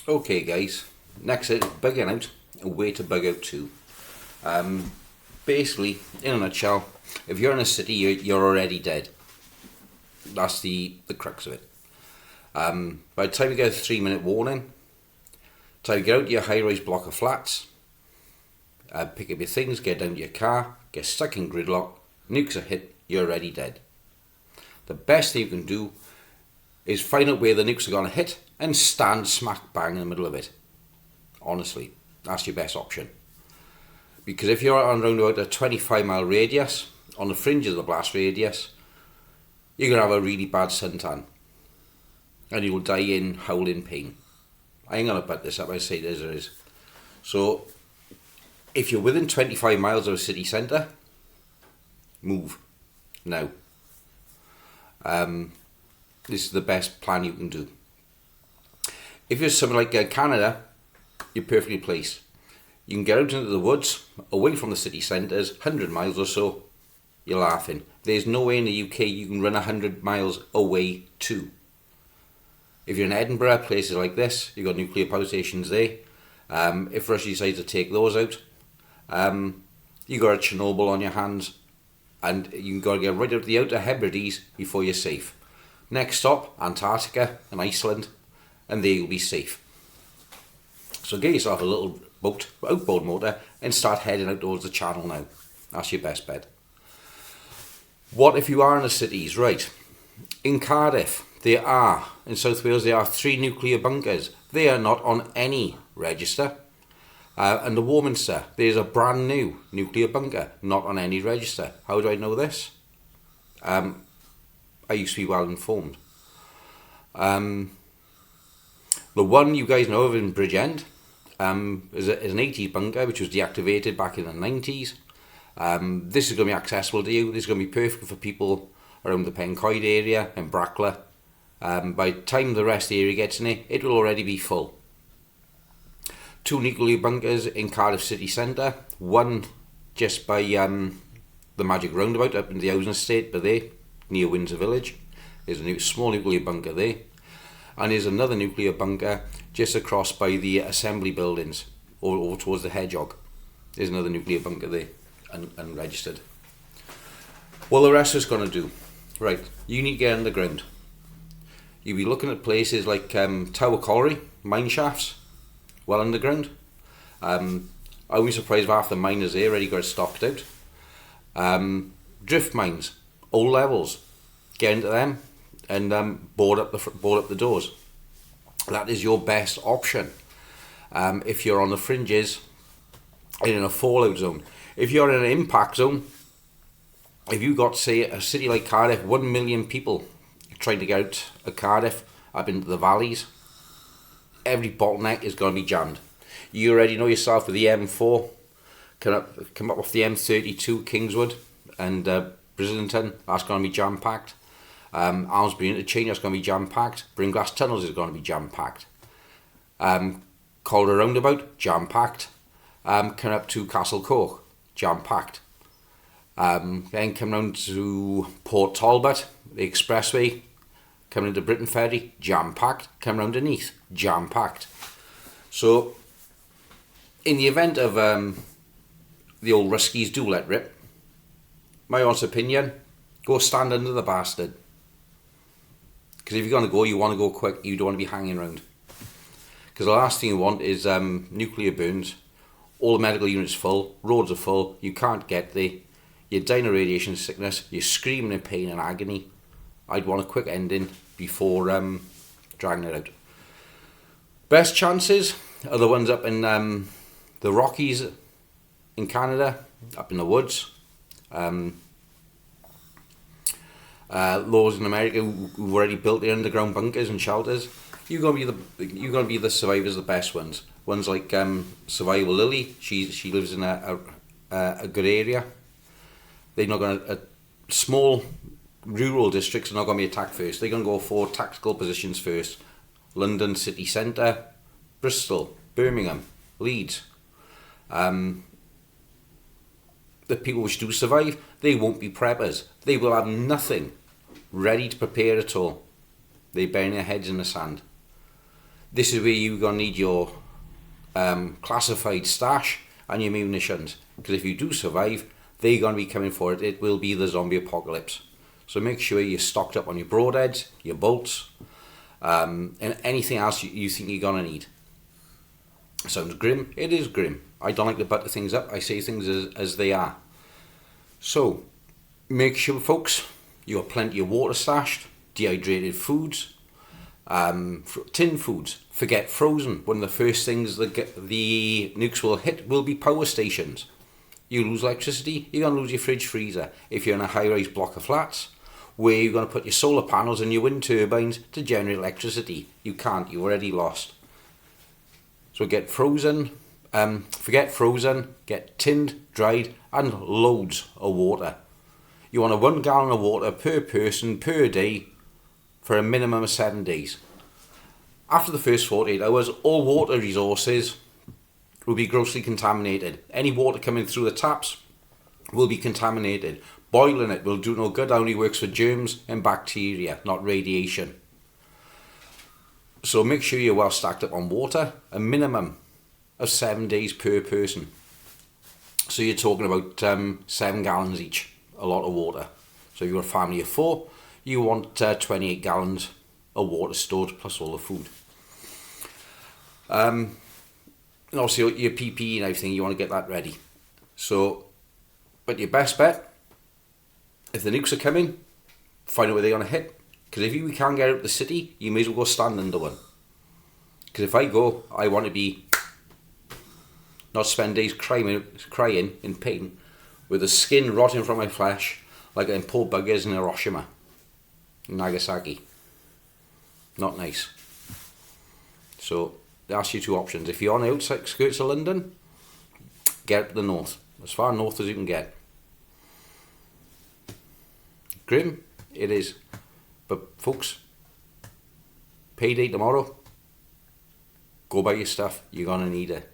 Okay, guys. Next is bugging out. A way to bug out too. Basically, in a nutshell, if you're in a city, you're already dead. That's the crux of it. By the time you get a 3-minute warning, time you get out to your high-rise block of flats, pick up your things, get down to your car, get stuck in gridlock, nukes are hit, you're already dead. The best thing you can do is find out where the nukes are going to hit and stand smack bang in the middle of it. Honestly, that's your best option. Because if you're on around about a 25-mile radius, on the fringes of the blast radius, you're going to have a really bad suntan. And you'll die in howling pain. I ain't going to put this up, I say it as it is. So, if you're within 25 miles of a city centre, move now. This is the best plan you can do. If you're somewhere like Canada, you're perfectly placed. You can get out into the woods, away from the city centres, 100 miles or so, you're laughing. There's no way in the UK you can run 100 miles away to. If you're in Edinburgh, places like this, you've got nuclear power stations there. If Russia decides to take those out, you've got a Chernobyl on your hands, and you've got to get right out to the Outer Hebrides before you're safe. Next stop, Antarctica and Iceland, and there you'll be safe. So get yourself a little boat, outboard motor, and start heading out towards the channel now. That's your best bet. What if you are in the cities? Right, in Cardiff, in South Wales, there are 3 nuclear bunkers. They are not on any register. And the Warminster, there's a brand new nuclear bunker, not on any register. How do I know this? I used to be well informed. The one you guys know of in Bridgend is an 80 bunker which was deactivated back in the 90s. This is going to be accessible to you. This is going to be perfect for people around the Pencoed area and Brackla. By the time the rest of the area gets in it will already be full. 2 nuclear bunkers in Cardiff city centre. One just by the Magic Roundabout up in the housing estate, but there, near Windsor Village. There's a small nuclear bunker there. And there's another nuclear bunker just across by the assembly buildings, or towards the Hedgehog. There's another nuclear bunker there, unregistered. What the rest is going to do? Right, you need to get underground. You'll be looking at places like Tower Colliery, mine shafts, well underground. I won't be surprised if half the miners there already got it stocked out. Drift mines, old levels, get into them and board up the doors. That is your best option. If you're on the fringes in a fallout zone. If you're in an impact zone, if you've got, say, a city like Cardiff, 1 million people trying to get out of Cardiff up into the valleys, every bottleneck is going to be jammed. You already know yourself with the M4, come up off the M32 Kingswood and Brislington, that's going to be jam-packed. Almsbury Interchange, that's going to be jam-packed. Bringlass Tunnels is going to be jam-packed. Calder Roundabout, jam-packed. Coming up to Castle Cork, jam-packed. Then come round to Port Talbot, the expressway, coming into Britain Ferry, jam-packed. Come round to Neath, jam-packed. So, in the event of the old Ruskies do let rip, my honest opinion, go stand under the bastard. Because if you're going to go, you want to go quick, you don't want to be hanging around. Because the last thing you want is nuclear burns, all the medical units full, roads are full, you can't get there, you're dying of radiation sickness, you're screaming in pain and agony. I'd want a quick ending before dragging it out. Best chances are the ones up in the Rockies in Canada, up in the woods. Those in America who've already built their underground bunkers and shelters. You're gonna be the survivors, the best ones. Ones like Survival Lily. She lives in a good area. They're not gonna small rural districts are not gonna be attacked first. They're gonna go for tactical positions first. London city centre, Bristol, Birmingham, Leeds. The people which do survive, they won't be preppers. They will have nothing ready to prepare at all. They bury their heads in the sand. This is where you're going to need your classified stash and your munitions, because if you do survive, they're going to be coming for it. It will be the zombie apocalypse. So make sure you're stocked up on your broadheads, your bolts, and anything else you think you're going to need. Sounds grim. It is grim. I don't like to butter things up. I say things as they are. So make sure, folks, you have plenty of water stashed, dehydrated foods, tin foods. Forget frozen. One of the first things the nukes will hit will be power stations. You lose electricity, you're going to lose your fridge freezer. If you're in a high-rise block of flats, where you're going to put your solar panels and your wind turbines to generate electricity, you can't. You're already lost. So get frozen. Forget frozen. Get tinned, dried, and loads of water. You want 1 gallon of water per person per day for a minimum of 7 days. After the first 48 hours, all water resources will be grossly contaminated. Any water coming through the taps will be contaminated. Boiling it will do no good. It only works for germs and bacteria, not radiation. So make sure you're well stacked up on water, a minimum of 7 days per person. So you're talking about 7 gallons each, a lot of water. So if you're a family of 4, you want 28 gallons of water stored plus all the food. And also your PPE and everything, you want to get that ready. So, but your best bet, if the nukes are coming, find out where they're going to hit. Because if you can't get out of the city, you may as well go stand under one. Because if I go, I want to be, not spend days crying in pain, with the skin rotting from my flesh, like in poor buggers in Hiroshima, Nagasaki. Not nice. So, that's your 2 options. If you're on the outside skirts of London, get up to the north. As far north as you can get. Grim, it is. But folks, payday tomorrow. Go buy your stuff. You're going to need it.